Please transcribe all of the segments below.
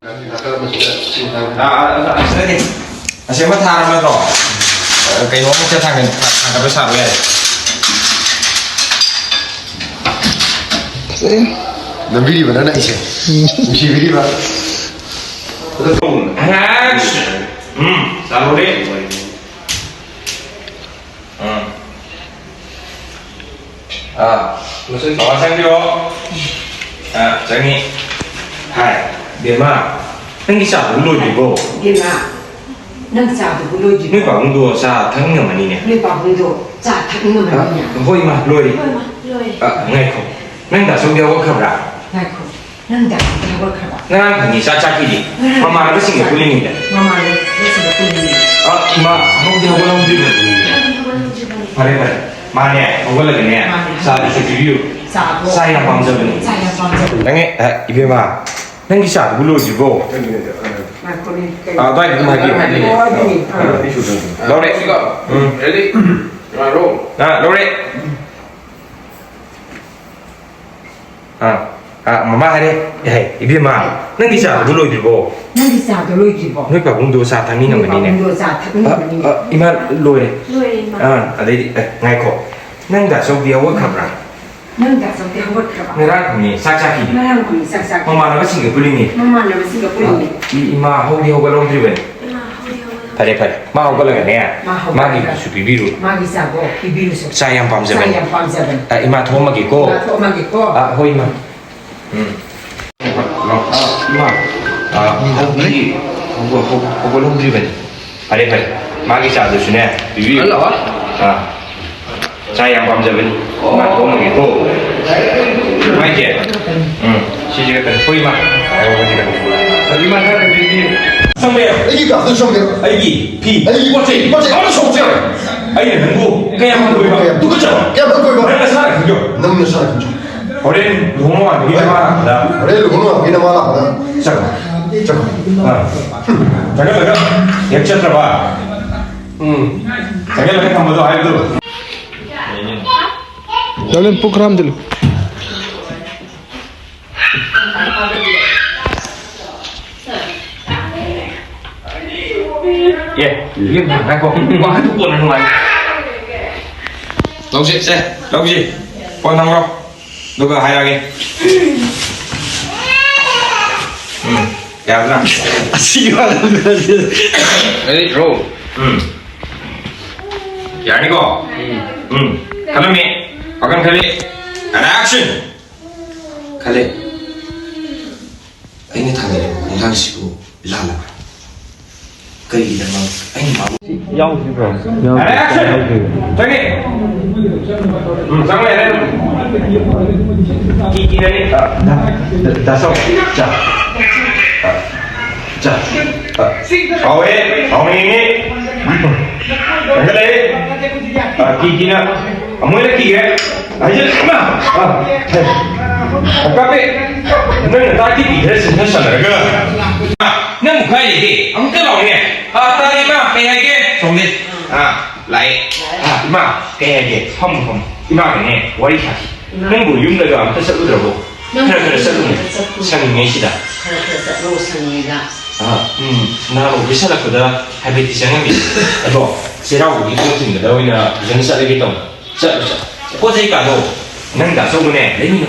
Đấy sẽ mất thang mà rõ cái nó sẽ thằng cái bữa sạp về làm video nó này chứ chỉ video sao luôn đi nó sang vô chẳng nghĩ hai điểm mà nâng cái sạp cũng lôi đi vô điểm mà nâng sạp cũng lôi đi nếu bảo ông đùa xa thắng nhiều mà đi nè nếu bảo ông đùa xa thắng nhiều mà đi nè thôi mà lôi đi ngay không nâng đã xuống đeo có khẩu rạ ngay không nâng đã đeo có khẩu nâng ăn thằng gì xa chắc gì mà nó sinh ở Kuling này mà nó sinh ở Kuling mà không đeo có lông đi được phải đấy mà nè không có lời nè xa thì sẽ review sai là bằng giờ mình nâng nghe ibe mà nâng cái sạp cũng lôi đi vô đây cũng hai điểm đâu đấy ready roll đâu đấy mà hai đấy ibe mà nâng cái sạp cũng lôi đi vô nâng cái sạp cũng lôi đi vô nếu bảo cũng đua xa thằng này mà đi nè ima lôi đấy ở đây ngay cổ nâng đã xong đeo có khẩu rạ nâng đã xong đeo có khẩu rạ người ta cũng sắc sắc gì mà nó sinh ở Kuling này mà nó sinh ở Kuling này ima không đeo có lông đi vậy phải đấy phải mà không có lời nè mà đi chụp video mà đi sao go video saya yang paham saya yang paham seven ima thua mà cái cô thôi mà ima không đi không có lông đi vậy phải đấy phải mà cái sao được nè video saya yang paham seven mà thua mà cái cô mai chị chị cái tên thôi mà cái gì cái ima thay cái gì xong rồi cái gì cả tôi xong rồi cái gì phi cái gì có gì nó xong rồi ấy là thằng ngu cái em không cười mà tôi cứ chờ em vẫn cười mà đấy là sao lại không được nâng như sao lại không chịu ở đây đúng rồi cái mà đó ở đây là cũng là cái nào là đó chắc chắc chẳng cái là cái em chết rồi bà chẳng cái là cái thằng mà ai được Kalian program dulu. Liêm đang có hết thuốc quần ở ngoài đâu gì xe đâu gì quan thằng đâu đâu có hai ra kìa kéo ra đấy rồi dạ đi cô kalem mẹ akan kali action kali ini thằng này cũng đang xíu la la cái gì mà anh bảo Dâu chứ rồi. action chạy đi sang này đây kỳ đây đã xong chà bảo vệ bảo vệ này cái đấy kỳ nữa mới là kỳ đấy ấy chứ mà các bạn nên người ta cái gì đấy xin hết sẵn rồi cơ nên một cái gì ông cái lòng này ta đi mà cái này kia xong đi lại mà cái này không mà cái này quay lại nên buổi dùng được rồi ta sẽ ước được 그래 상이시다. 나로 비싸다거다 하베티 상이 뭐 제라고 이거 같은 거 너희나 전사 되겠다. 자 포제가도 난다 소문에 내미는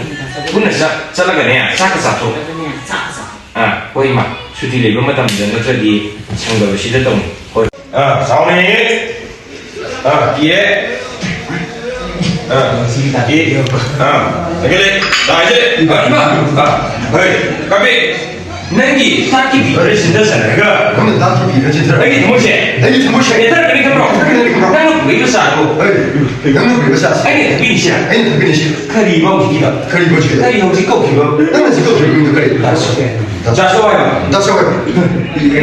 분은 살아가네 사카사토 거의마 수디를 이번 마담 전까지 참가를 시켰던 거의 사원이 뒤에 그래 나 이제 헤이 까비 nengi taki biar sendiri saja. Kamu taki biar sendiri. Lagi temusi. Lagi temusi. Kita lagi kamera. Kamu beri besar tu. Kamu beri besar. Ini finish. Ini finish. Kari mau kita. Kari mau kita. Kari mau kita kau kita. Kamu sih kau kita kari. Dasar apa? Dasar apa?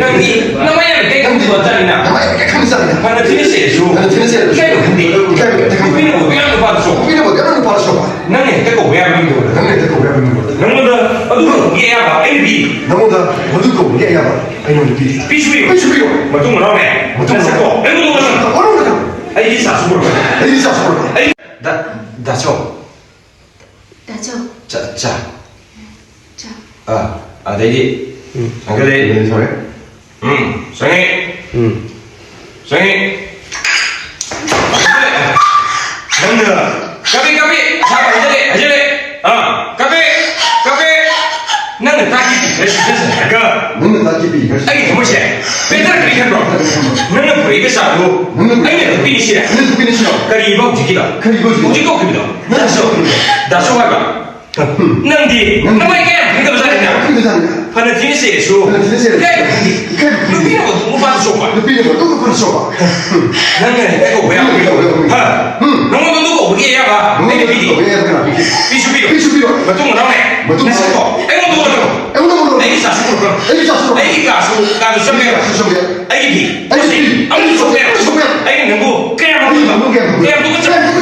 Nanti namanya kamu buat cari nak. Namanya kamu cari nak. Mana finish itu? Mana finish itu? Kamu nanti. Kamu. Biar lupa tu. Biar lupa tu. Nanti kau biar minggu. Nanti kau biar minggu. Namun dah, aduh, dia apa? Ini. 나보다 어둡고 우리 애가 아니면 비 비슈비요. 비슈비요. 뭐 좀 나오네. 뭐 좀 섞어. 아이고 너. 어려운 거다. 아이 사수로. 아이 사수로. 아이 다쳐. 다쳐. 자. 자. 내리 상교대. 소리. 성희. 성희. 너는 까비. 자, 이제. 까비. 너는 다 깊이 됐어. 너는 다 깊이 이거. 아니, 뭐지? 맨날 그렇게 한 거. 너는 보이게 싸고. 아니, 너 비니시래. 너는 두 개는 싫어. 그리 이거 움직이다. 그리 이거지. 움직이고 그입니다. 나서 가봐. 능디. 너에게 그거 잘했냐? 근데 잘. 하는 디니스의 수. 하는 디니스의 수. 그래. 누비는 것도 못 받을 수 없어. 너 비는 거 누구 거를 줘 봐. 너는 내가 왜 안 그리고? 너무 누구 어디 해야 봐. 내가 비디. 왜 해야 되나? 비슈비로. 비슈비로. 맞동 나오네. 맞동 내 스코. 애고 누구로? 애고 누구로? 애기 사수로. 애기 사수로. 애기 가수 쇼케. 쇼케. 애기 비. 애기 비. 아무리 쇼케. 쇼케. 애기 누구? 그냥 누구? 누구처럼.